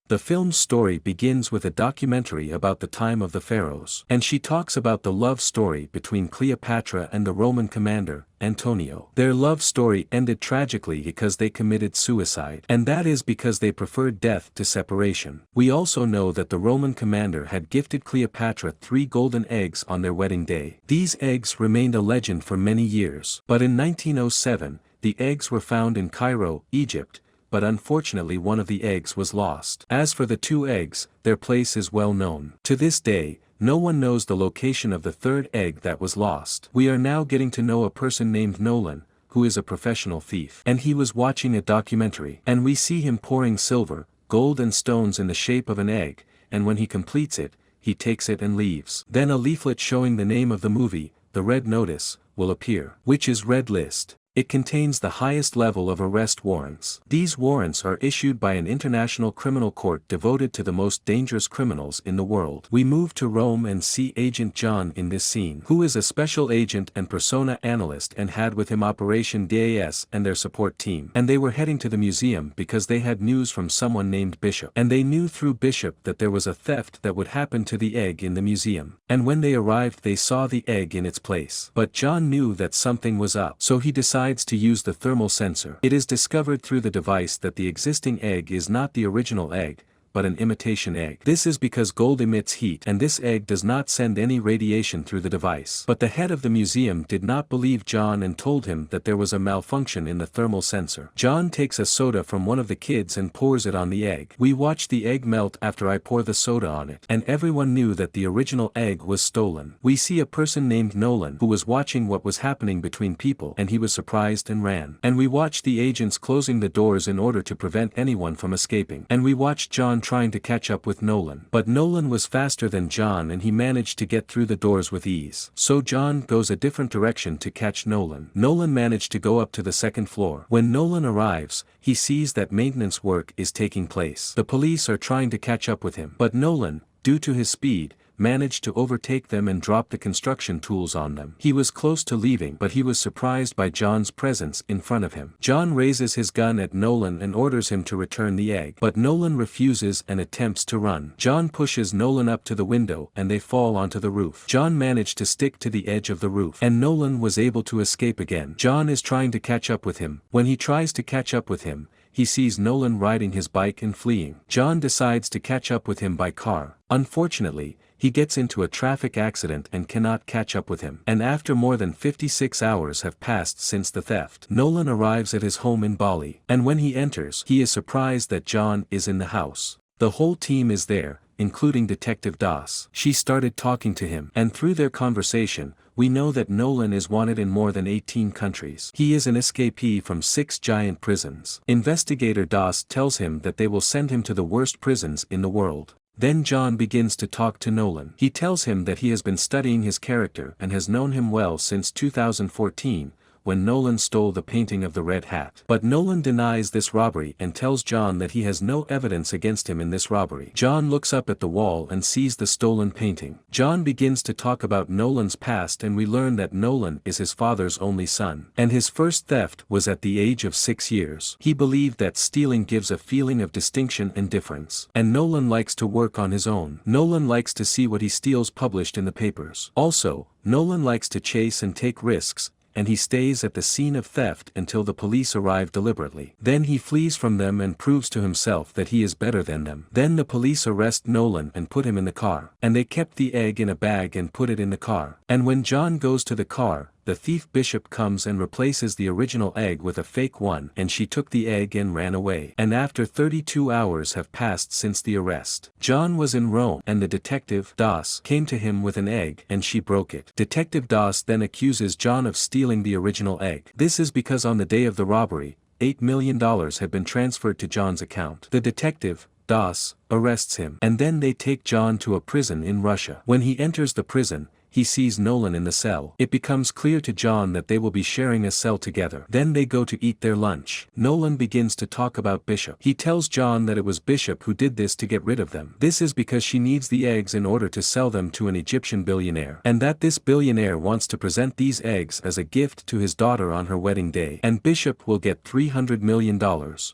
The film's story begins with a documentary about the time of the pharaohs. And she talks about the love story between Cleopatra and the Roman commander, Antonio. Their love story ended tragically because they committed suicide. And that is because they preferred death to separation. We also know that the Roman commander had gifted Cleopatra 3 golden eggs on their wedding day. These eggs remained a legend for many years. But in 1907, the eggs were found in Cairo, Egypt, but unfortunately one of the eggs was lost. As for the 2 eggs, their place is well known. To this day, no one knows the location of the 3rd egg that was lost. We are now getting to know a person named Nolan, who is a professional thief. And he was watching a documentary. And we see him pouring silver, gold and stones in the shape of an egg, and when he completes it, he takes it and leaves. Then a leaflet showing the name of the movie, The Red Notice, will appear, which is Red List. It contains the highest level of arrest warrants. These warrants are issued by an international criminal court devoted to the most dangerous criminals in the world. We move to Rome and see Agent John in this scene, who is a special agent and persona analyst and had with him Operation devious and their support team. And they were heading to the museum because they had news from someone named Bishop. And they knew through Bishop that there was a theft that would happen to the egg in the museum. And when they arrived they saw the egg in its place. But John knew that something was up, so he decided to use the thermal sensor. It is discovered through the device that the existing egg is not the original egg, but an imitation egg. This is because gold emits heat and this egg does not send any radiation through the device. But the head of the museum did not believe John and told him that there was a malfunction in the thermal sensor. John takes a soda from one of the kids and pours it on the egg. We watch the egg melt after I pour the soda on it. And everyone knew that the original egg was stolen. We see a person named Nolan who was watching what was happening between people and he was surprised and ran. And we watch the agents closing the doors in order to prevent anyone from escaping. And we watch John trying to catch up with Nolan. But Nolan was faster than John and he managed to get through the doors with ease. So John goes a different direction to catch Nolan. Nolan managed to go up to the 2nd floor. When Nolan arrives, he sees that maintenance work is taking place. The police are trying to catch up with him. But Nolan, due to his speed, managed to overtake them and drop the construction tools on them. He was close to leaving but he was surprised by John's presence in front of him. John raises his gun at Nolan and orders him to return the egg. But Nolan refuses and attempts to run. John pushes Nolan up to the window and they fall onto the roof. John managed to stick to the edge of the roof and Nolan was able to escape again. John is trying to catch up with him. When he tries to catch up with him, he sees Nolan riding his bike and fleeing. John decides to catch up with him by car. Unfortunately, he gets into a traffic accident and cannot catch up with him. And after more than 56 hours have passed since the theft, Nolan arrives at his home in Bali. And when he enters, he is surprised that John is in the house. The whole team is there, including Detective Das. She started talking to him, and through their conversation, we know that Nolan is wanted in more than 18 countries. He is an escapee from 6 giant prisons. Investigator Das tells him that they will send him to the worst prisons in the world. Then John begins to talk to Nolan. He tells him that he has been studying his character and has known him well since 2014, when Nolan stole the painting of the Red Hat. But Nolan denies this robbery and tells John that he has no evidence against him in this robbery. John looks up at the wall and sees the stolen painting. John begins to talk about Nolan's past and we learn that Nolan is his father's only son. And his first theft was at the age of 6 years. He believed that stealing gives a feeling of distinction and difference. And Nolan likes to work on his own. Nolan likes to see what he steals published in the papers. Also, Nolan likes to chase and take risks, and he stays at the scene of theft until the police arrive deliberately. Then he flees from them and proves to himself that he is better than them. Then the police arrest Nolan and put him in the car. And they kept the egg in a bag and put it in the car. And when John goes to the car, the thief Bishop comes and replaces the original egg with a fake one, and she took the egg and ran away. And after 32 hours have passed since the arrest, John was in Rome and the detective Das came to him with an egg and she broke it. Detective Das then accuses John of stealing the original egg. This is because on the day of the robbery, $8 million had been transferred to John's account. The detective, Das, arrests him, and then they take John to a prison in Russia. When he enters the prison, he sees Nolan in the cell. It becomes clear to John that they will be sharing a cell together. Then they go to eat their lunch. Nolan begins to talk about Bishop. He tells John that it was Bishop who did this to get rid of them. This is because she needs the eggs in order to sell them to an Egyptian billionaire, and that this billionaire wants to present these eggs as a gift to his daughter on her wedding day, and Bishop will get $300 million.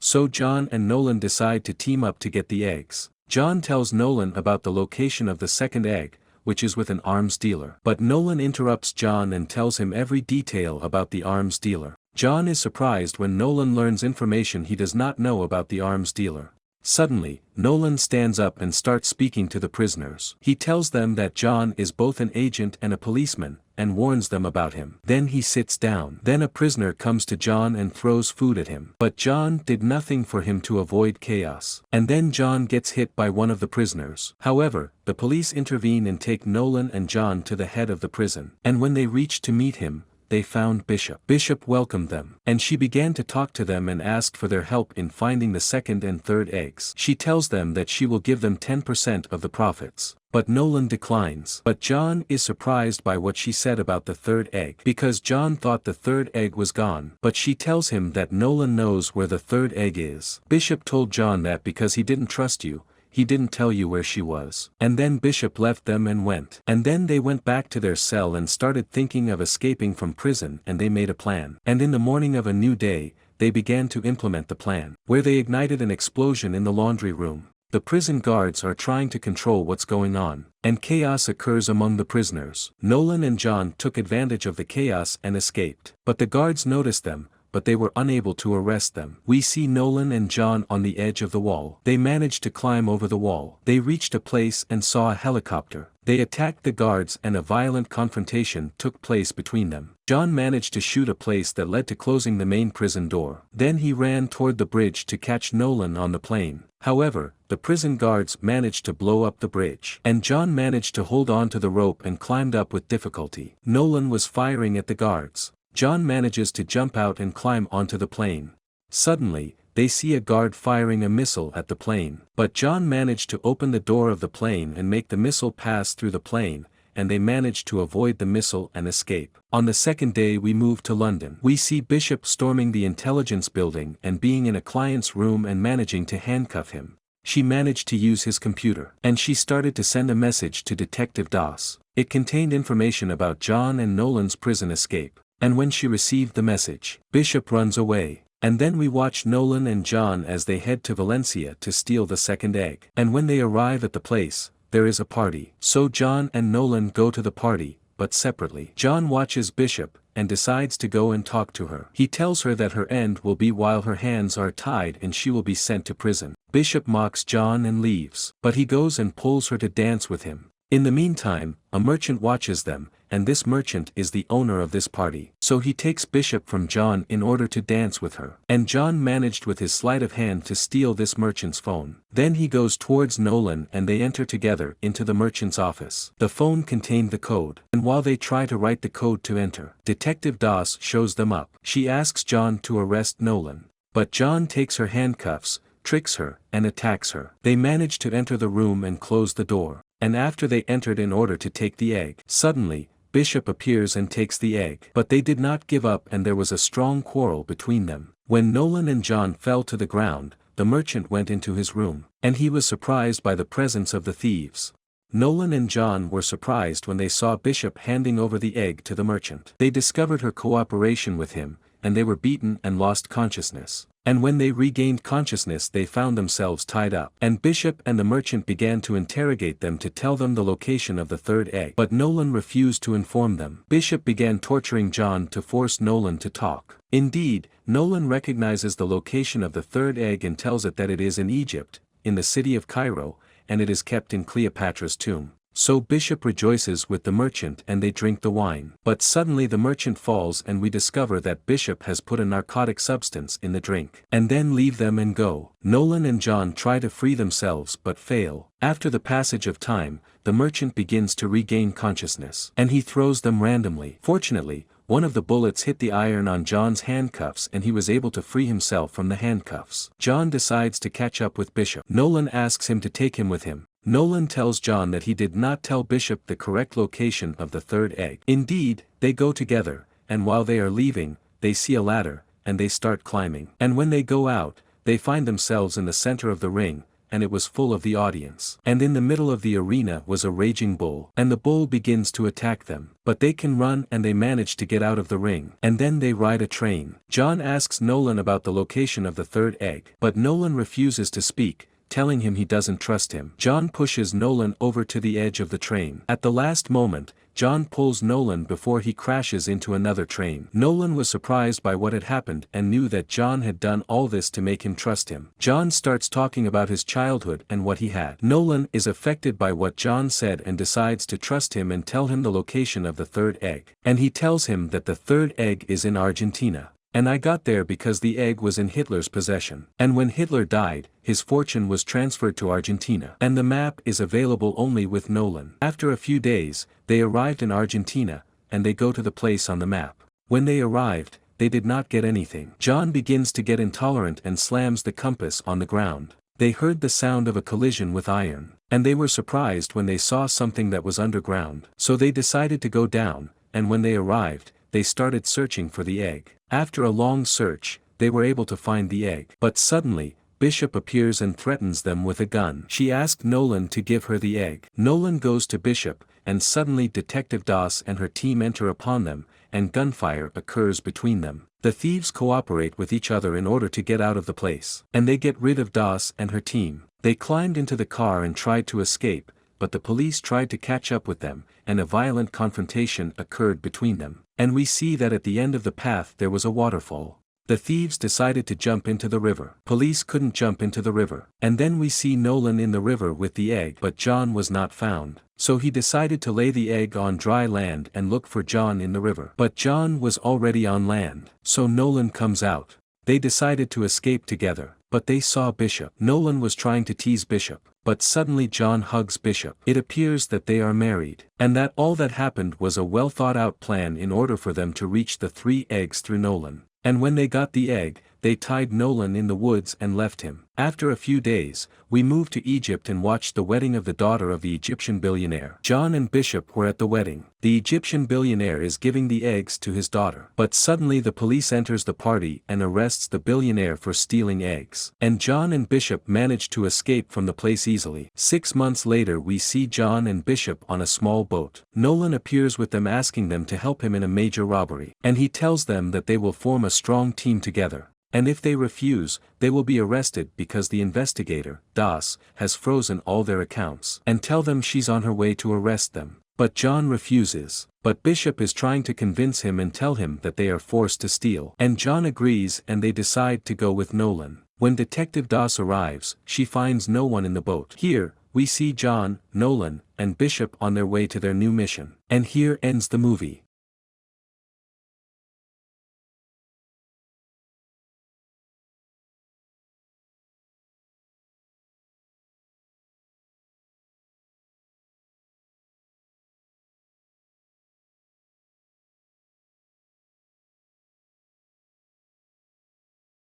So John and Nolan decide to team up to get the eggs. John tells Nolan about the location of the second egg, which is with an arms dealer. But Nolan interrupts John and tells him every detail about the arms dealer. John is surprised when Nolan learns information he does not know about the arms dealer. Suddenly, Nolan stands up and starts speaking to the prisoners. He tells them that John is both an agent and a policeman, and warns them about him. Then he sits down. Then a prisoner comes to John and throws food at him. But John did nothing for him to avoid chaos. And then John gets hit by one of the prisoners. However, the police intervene and take Nolan and John to the head of the prison. And when they reached to meet him, they found Bishop. Bishop welcomed them, and she began to talk to them and asked for their help in finding the second and third eggs. She tells them that she will give them 10% of the profits. But Nolan declines. But John is surprised by what she said about the third egg, because John thought the third egg was gone. But she tells him that Nolan knows where the third egg is. Bishop told John that because he didn't trust you, he didn't tell you where she was. And then Bishop left them and went. And then they went back to their cell and started thinking of escaping from prison, and they made a plan. And in the morning of a new day, they began to implement the plan, where they ignited an explosion in the laundry room. The prison guards are trying to control what's going on, and chaos occurs among the prisoners. Nolan and John took advantage of the chaos and escaped. But the guards noticed them, but they were unable to arrest them. We see Nolan and John on the edge of the wall. They managed to climb over the wall. They reached a place and saw a helicopter. They attacked the guards and a violent confrontation took place between them. John managed to shoot a place that led to closing the main prison door. Then he ran toward the bridge to catch Nolan on the plane. However, the prison guards managed to blow up the bridge, and John managed to hold on to the rope and climbed up with difficulty. Nolan was firing at the guards. John manages to jump out and climb onto the plane. Suddenly, they see a guard firing a missile at the plane. But John managed to open the door of the plane and make the missile pass through the plane, and they managed to avoid the missile and escape. On the second day we move to London. We see Bishop storming the intelligence building and being in a client's room and managing to handcuff him. She managed to use his computer, and she started to send a message to Detective Doss. It contained information about John and Nolan's prison escape. And when she received the message, Bishop runs away. And then we watch Nolan and John as they head to Valencia to steal the second egg. And when they arrive at the place, there is a party. So John and Nolan go to the party, but separately. John watches Bishop, and decides to go and talk to her. He tells her that her end will be while her hands are tied and she will be sent to prison. Bishop mocks John and leaves, but he goes and pulls her to dance with him. In the meantime, a merchant watches them, and this merchant is the owner of this party. So he takes Bishop from John in order to dance with her. And John managed with his sleight of hand to steal this merchant's phone. Then he goes towards Nolan and they enter together into the merchant's office. The phone contained the code, and while they try to write the code to enter, Detective Doss shows them up. She asks John to arrest Nolan. But John takes her handcuffs, tricks her, and attacks her. They manage to enter the room and close the door. And after they entered in order to take the egg, suddenly, Bishop appears and takes the egg. But they did not give up and there was a strong quarrel between them. When Nolan and John fell to the ground, the merchant went into his room, and he was surprised by the presence of the thieves. Nolan and John were surprised when they saw Bishop handing over the egg to the merchant. They discovered her cooperation with him, and they were beaten and lost consciousness. And when they regained consciousness they found themselves tied up. And Bishop and the merchant began to interrogate them to tell them the location of the third egg. But Nolan refused to inform them. Bishop began torturing John to force Nolan to talk. Indeed, Nolan recognizes the location of the third egg and tells it that it is in Egypt, in the city of Cairo, and it is kept in Cleopatra's tomb. So Bishop rejoices with the merchant and they drink the wine. But suddenly the merchant falls and we discover that Bishop has put a narcotic substance in the drink. And then leave them and go. Nolan and John try to free themselves but fail. After the passage of time, the merchant begins to regain consciousness. And he throws them randomly. Fortunately, one of the bullets hit the iron on John's handcuffs and he was able to free himself from the handcuffs. John decides to catch up with Bishop. Nolan asks him to take him with him, Nolan tells John that he did not tell Bishop the correct location of the third egg. Indeed, they go together, and while they are leaving, they see a ladder, and they start climbing. And when they go out, they find themselves in the center of the ring, and it was full of the audience. And in the middle of the arena was a raging bull. And the bull begins to attack them. But they can run and they manage to get out of the ring. And then they ride a train. John asks Nolan about the location of the third egg. But Nolan refuses to speak, telling him he doesn't trust him. John pushes Nolan over to the edge of the train. At the last moment, John pulls Nolan before he crashes into another train. Nolan was surprised by what had happened and knew that John had done all this to make him trust him. John starts talking about his childhood and what he had. Nolan is affected by what John said and decides to trust him and tell him the location of the third egg. And he tells him that the third egg is in Argentina. And I got there because the egg was in Hitler's possession. And when Hitler died, his fortune was transferred to Argentina. And the map is available only with Nolan. After a few days, they arrived in Argentina, and they go to the place on the map. When they arrived, they did not get anything. John begins to get intolerant and slams the compass on the ground. They heard the sound of a collision with iron. And they were surprised when they saw something that was underground. So they decided to go down, and when they arrived, they started searching for the egg. After a long search, they were able to find the egg. But suddenly, Bishop appears and threatens them with a gun. She asked Nolan to give her the egg. Nolan goes to Bishop, and suddenly Detective Doss and her team enter upon them, and gunfire occurs between them. The thieves cooperate with each other in order to get out of the place. And they get rid of Doss and her team. They climbed into the car and tried to escape, but the police tried to catch up with them, and a violent confrontation occurred between them. And we see that at the end of the path there was a waterfall. The thieves decided to jump into the river. Police couldn't jump into the river. And then we see Nolan in the river with the egg, but John was not found. So he decided to lay the egg on dry land and look for John in the river. But John was already on land. So Nolan comes out. They decided to escape together, but they saw Bishop. Nolan was trying to tease Bishop, but suddenly John hugs Bishop. It appears that they are married, and that all that happened was a well thought out plan in order for them to reach the three eggs through Nolan. And when they got the egg, they tied Nolan in the woods and left him. After a few days, we moved to Egypt and watched the wedding of the daughter of the Egyptian billionaire. John and Bishop were at the wedding. The Egyptian billionaire is giving the eggs to his daughter. But suddenly the police enters the party and arrests the billionaire for stealing eggs. And John and Bishop manage to escape from the place easily. 6 months later we see John and Bishop on a small boat. Nolan appears with them asking them to help him in a major robbery. And he tells them that they will form a strong team together. And if they refuse, they will be arrested because the investigator, Doss, has frozen all their accounts. And tell them she's on her way to arrest them. But John refuses. But Bishop is trying to convince him and tell him that they are forced to steal. And John agrees and they decide to go with Nolan. When Detective Doss arrives, she finds no one in the boat. Here, we see John, Nolan, and Bishop on their way to their new mission. And here ends the movie.